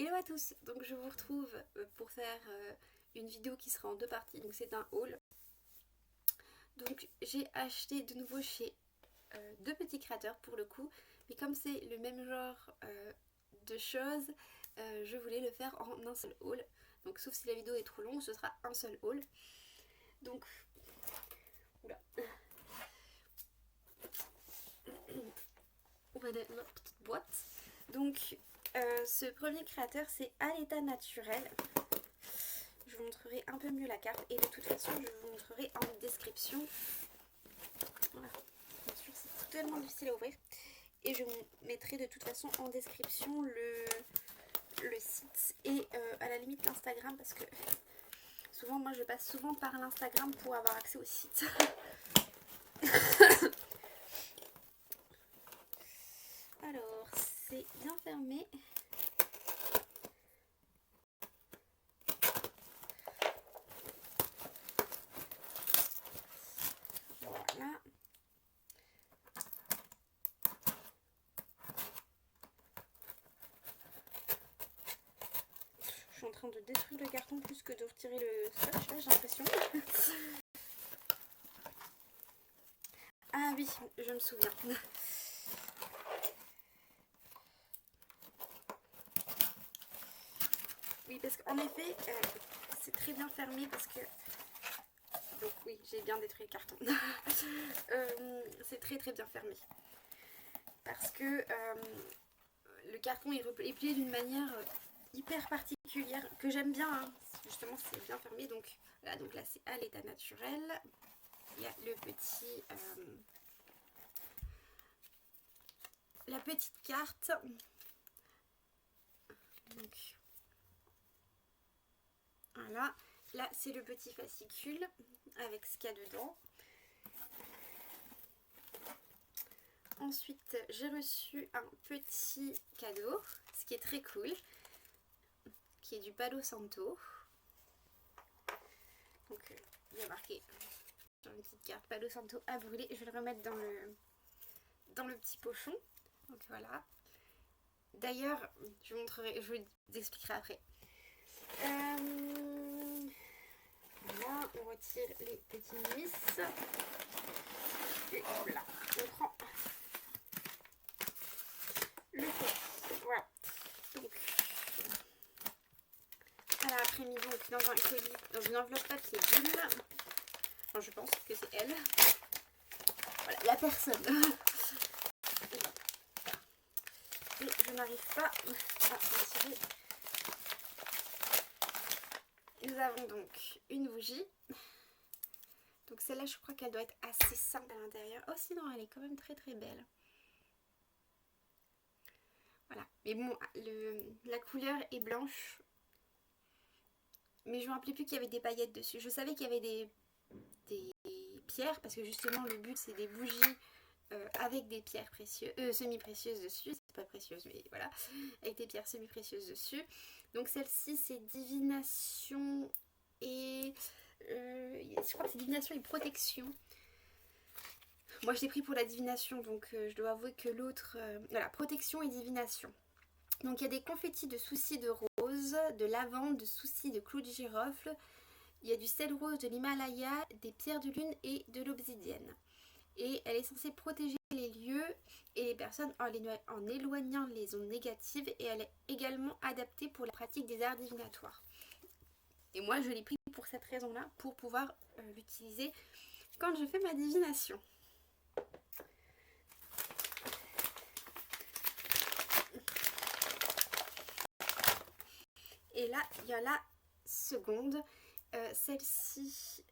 Hello à tous, donc je vous retrouve pour faire une vidéo qui sera en deux parties, donc c'est un haul. Donc j'ai acheté de nouveau chez deux petits créateurs pour le coup, mais comme c'est le même genre de choses, je voulais le faire en un seul haul. Donc sauf si la vidéo est trop longue, ce sera un seul haul. Donc, oula. On va mettre notre petite boîte. Donc ce premier créateur c'est À l'état naturel. Je vous montrerai un peu mieux la carte et de toute façon je vous montrerai en description. Voilà. Bien sûr c'est tellement difficile à ouvrir. Et je vous mettrai de toute façon en description le site et à la limite l'Instagram parce que souvent moi je passe souvent par l'Instagram pour avoir accès au site. Alors c'est bien fermé. Voilà. Je suis en train de détruire le carton plus que de retirer le scotch, là j'ai l'impression. Ah oui, je me souviens. Oui, parce qu'en effet, c'est très bien fermé parce que... Donc oui, j'ai bien détruit le carton. C'est très très bien fermé. Parce que le carton est plié d'une manière hyper particulière que j'aime bien. Hein. Justement, c'est bien fermé. Donc, voilà, donc là, c'est à l'état naturel. Il y a le petit... la petite carte. Donc, voilà. Là, c'est le petit fascicule avec ce qu'il y a dedans. Ensuite, j'ai reçu un petit cadeau, ce qui est très cool, qui est du Palo Santo. Donc, il y a marqué sur une petite carte Palo Santo à brûler. Je vais le remettre dans le petit pochon. Donc voilà. D'ailleurs, je vous montrerai, je vous expliquerai après. Là, on retire les petites vis. Et voilà, on prend le colis. Voilà. Donc, elle a après mis donc dans un colis, dans une enveloppe papier bulle. Enfin, je pense que c'est elle. Voilà, la personne. Et je n'arrive pas à retirer. Nous avons donc une bougie. Donc celle-là, je crois qu'elle doit être assez simple à l'intérieur. Oh sinon, elle est quand même très très belle. Voilà. Mais bon, la couleur est blanche. Mais je me rappelais plus qu'il y avait des paillettes dessus. Je savais qu'il y avait des pierres. Parce que justement, le but, c'est des bougies avec des pierres précieuses, semi-précieuses dessus. C'est pas précieuse, mais voilà. Avec des pierres semi-précieuses dessus. Donc celle-ci, c'est divination et... je crois que c'est divination et protection. Moi je l'ai pris pour la divination, donc je dois avouer que l'autre... voilà, protection et divination. Donc il y a des confettis de soucis de rose, de lavande, de soucis de clous de girofle. Il y a du sel rose de l'Himalaya, des pierres de lune et de l'obsidienne. Et elle est censée protéger les lieux et les personnes en éloignant les ondes négatives. Et elle est également adaptée pour la pratique des arts divinatoires. Et moi je l'ai pris pour cette raison-là, pour pouvoir l'utiliser quand je fais ma divination. Et là, il y a la seconde. Celle-ci,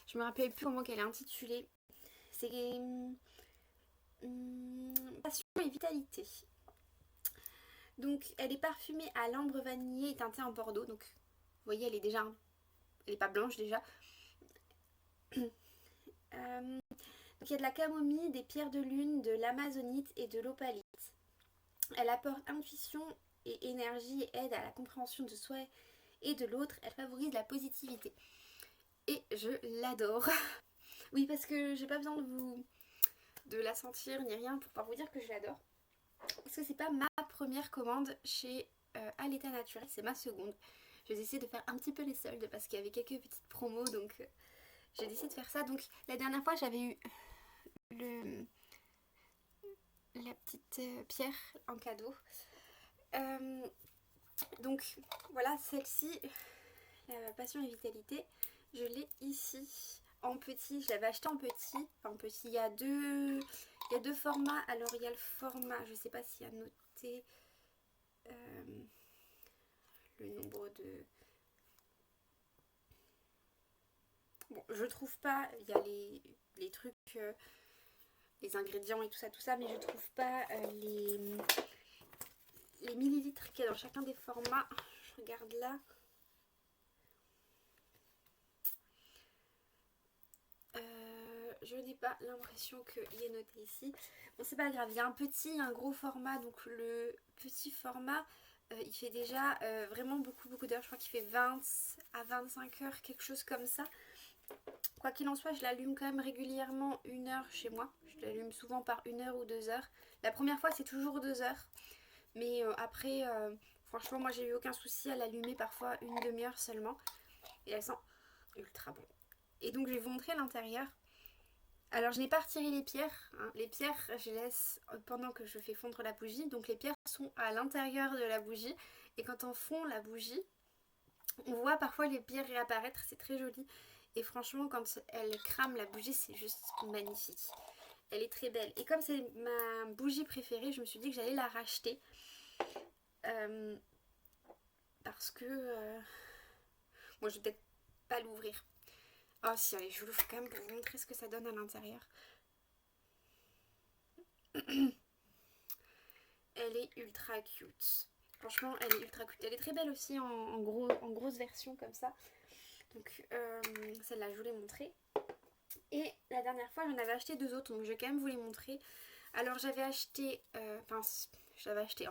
je me rappelle plus comment elle est intitulée. C'est Passion et Vitalité. Donc, elle est parfumée à l'ambre vanillé et teintée en bordeaux. Donc, vous voyez, elle est pas blanche déjà. Donc, il y a de la camomille, des pierres de lune, de l'amazonite et de l'opalite. Elle apporte intuition et énergie et aide à la compréhension de soi et de l'autre. Elle favorise la positivité. Et je l'adore. Oui, parce que j'ai pas besoin de la sentir ni rien pour pas vous dire que je l'adore. Parce que c'est pas ma première commande chez à l'état naturel, c'est ma seconde. Je vais essayer de faire un petit peu les soldes parce qu'il y avait quelques petites promos, donc j'ai décidé de faire ça. Donc la dernière fois j'avais eu la petite pierre en cadeau. Donc voilà, celle-ci, la Passion et Vitalité, je l'ai ici en petit. Je l'avais acheté en petit. Enfin, en petit, il y a deux formats. Alors il y a le format, je sais pas s'il y a noté le nombre de... Bon, je trouve pas, il y a les trucs, les ingrédients et tout ça, mais je trouve pas les millilitres qu'il y a dans chacun des formats. Je regarde là. Je n'ai pas l'impression qu'il est noté ici. Bon, c'est pas grave, il y a un petit et un gros format. Donc le petit format, il fait déjà vraiment beaucoup d'heures. Je crois qu'il fait 20 à 25 heures, quelque chose comme ça. Quoi qu'il en soit, je l'allume quand même régulièrement 1 heure chez moi. Je l'allume souvent par 1 heure ou 2 heures. La première fois, c'est toujours 2 heures. Mais après, franchement, moi, j'ai eu aucun souci à l'allumer parfois une demi-heure seulement. Et elle sent ultra bon. Et donc, je vais vous montrer l'intérieur. Alors, je n'ai pas retiré les pierres. Hein. Les pierres, je les laisse pendant que je fais fondre la bougie. Donc, les pierres sont à l'intérieur de la bougie. Et quand on fond la bougie, on voit parfois les pierres réapparaître. C'est très joli. Et franchement, quand elle crame la bougie, c'est juste magnifique. Elle est très belle. Et comme c'est ma bougie préférée, je me suis dit que j'allais la racheter. Parce que... Moi, je vais peut-être pas l'ouvrir. Oh si, allez, je vous l'ouvre quand même pour vous montrer ce que ça donne à l'intérieur. Elle est ultra cute. Franchement, elle est ultra cute. Elle est très belle aussi en grosse version comme ça. Donc celle-là, je vous l'ai montrée. Et la dernière fois, j'en avais acheté 2 autres. Donc je vais quand même vous les montrer. Alors j'avais acheté... en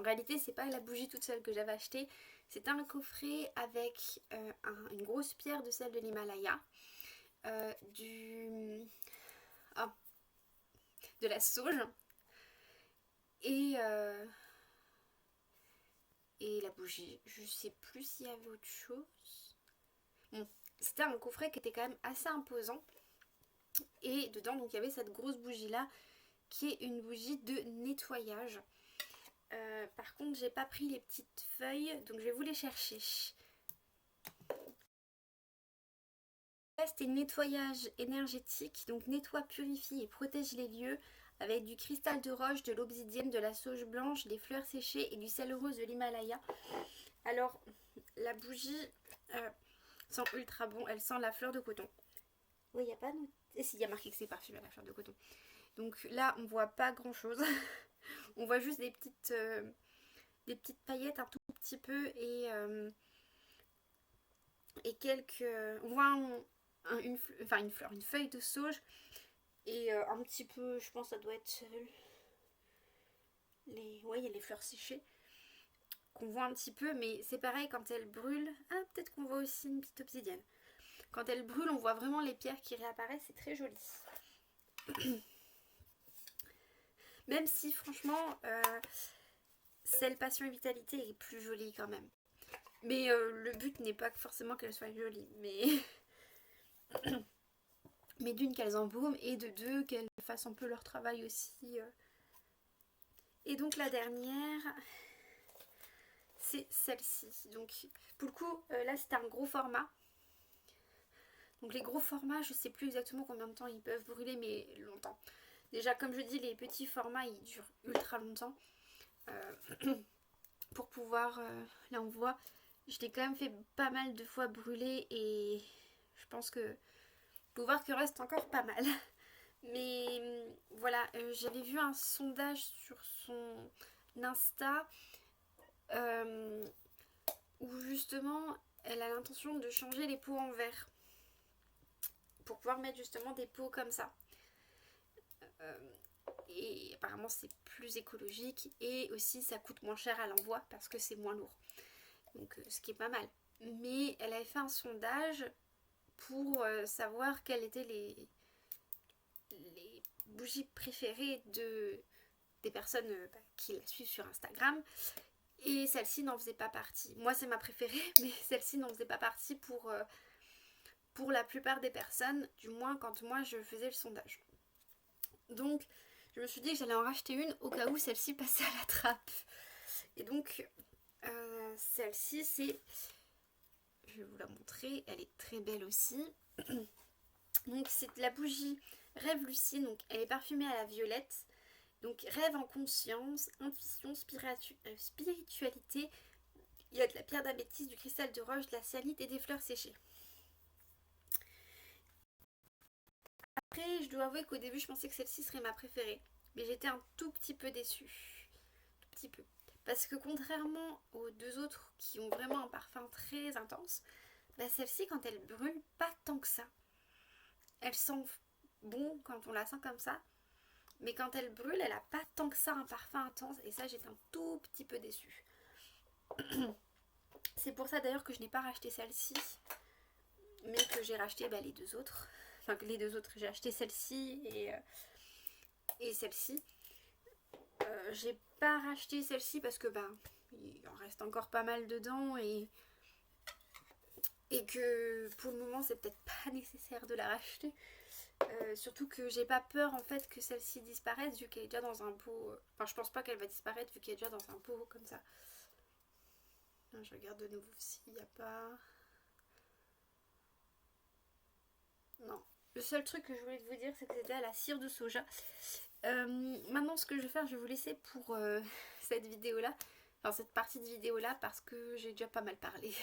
réalité, c'est pas la bougie toute seule que j'avais acheté. C'est un coffret avec une grosse pierre de celle de l'Himalaya. De la sauge et la bougie. Je sais plus s'il y avait autre chose. Bon, c'était un coffret qui était quand même assez imposant. Et dedans, donc il y avait cette grosse bougie là qui est une bougie de nettoyage. Par contre, j'ai pas pris les petites feuilles, donc je vais vous les chercher. C'était nettoyage énergétique, donc nettoie, purifie et protège les lieux avec du cristal de roche, de l'obsidienne, de la sauge blanche, des fleurs séchées et du sel rose de l'Himalaya. Alors, la bougie sent ultra bon, elle sent la fleur de coton. Oui, il n'y a pas de... Et si, il y a marqué que c'est parfumé à la fleur de coton. Donc là, on voit pas grand chose. On voit juste des petites paillettes un tout petit peu et quelques... On voit une feuille de sauge et un petit peu, je pense que ça doit être il y a les fleurs séchées qu'on voit un petit peu, mais c'est pareil quand elle brûle. Ah, peut-être qu'on voit aussi une petite obsidienne. Quand elle brûle, on voit vraiment les pierres qui réapparaissent, c'est très joli. Même si franchement, celle Passion et Vitalité est plus jolie quand même. Mais le but n'est pas forcément qu'elle soit jolie, mais d'une qu'elles embaument et de deux qu'elles fassent un peu leur travail aussi. Et donc la dernière, c'est celle-ci. Donc pour le coup, là c'était un gros format. Donc les gros formats, je sais plus exactement combien de temps ils peuvent brûler, mais longtemps. Déjà comme je dis, les petits formats ils durent ultra longtemps. Pour pouvoir, là on voit, je l'ai quand même fait pas mal de fois brûler et je pense que pouvoir que reste encore pas mal. Mais voilà, j'avais vu un sondage sur son Insta où justement elle a l'intention de changer les pots en verre pour pouvoir mettre justement des pots comme ça. Et apparemment c'est plus écologique et aussi ça coûte moins cher à l'envoi parce que c'est moins lourd. Donc ce qui est pas mal. Mais elle avait fait un sondage pour savoir quelles étaient les bougies préférées des personnes qui la suivent sur Instagram. Et celle-ci n'en faisait pas partie. Moi c'est ma préférée, mais celle-ci n'en faisait pas partie pour la plupart des personnes, du moins quand moi je faisais le sondage. Donc je me suis dit que j'allais en racheter une au cas où celle-ci passait à la trappe. Et donc celle-ci c'est... Je vais vous la montrer, elle est très belle aussi. Donc c'est la bougie Rêve Lucide, donc elle est parfumée à la violette. Donc rêve en conscience, intuition, spiritualité. Il y a de la pierre d'améthyste, du cristal de roche, de la cyanite et des fleurs séchées. Après, je dois avouer qu'au début, je pensais que celle-ci serait ma préférée. Mais j'étais un tout petit peu déçue. Tout petit peu. Parce que contrairement aux deux autres qui ont vraiment un parfum très intense, bah celle-ci, quand elle brûle, pas tant que ça. Elle sent bon quand on la sent comme ça. Mais quand elle brûle, elle a pas tant que ça un parfum intense. Et ça, j'étais un tout petit peu déçue. C'est pour ça d'ailleurs que je n'ai pas racheté celle-ci. Mais que j'ai racheté les deux autres. Enfin, les deux autres. J'ai acheté celle-ci et celle-ci. J'ai pas racheté celle-ci parce que il en reste encore pas mal dedans et que pour le moment c'est peut-être pas nécessaire de la racheter. Surtout que j'ai pas peur en fait que celle-ci disparaisse vu qu'elle est déjà dans un pot. Enfin, je pense pas qu'elle va disparaître vu qu'elle est déjà dans un pot comme ça. Je regarde de nouveau s'il n'y a pas. Non. Le seul truc que je voulais vous dire, c'est que c'était à la cire de soja. Maintenant, ce que je vais faire, je vais vous laisser pour cette vidéo-là. Enfin, cette partie de vidéo-là, parce que j'ai déjà pas mal parlé.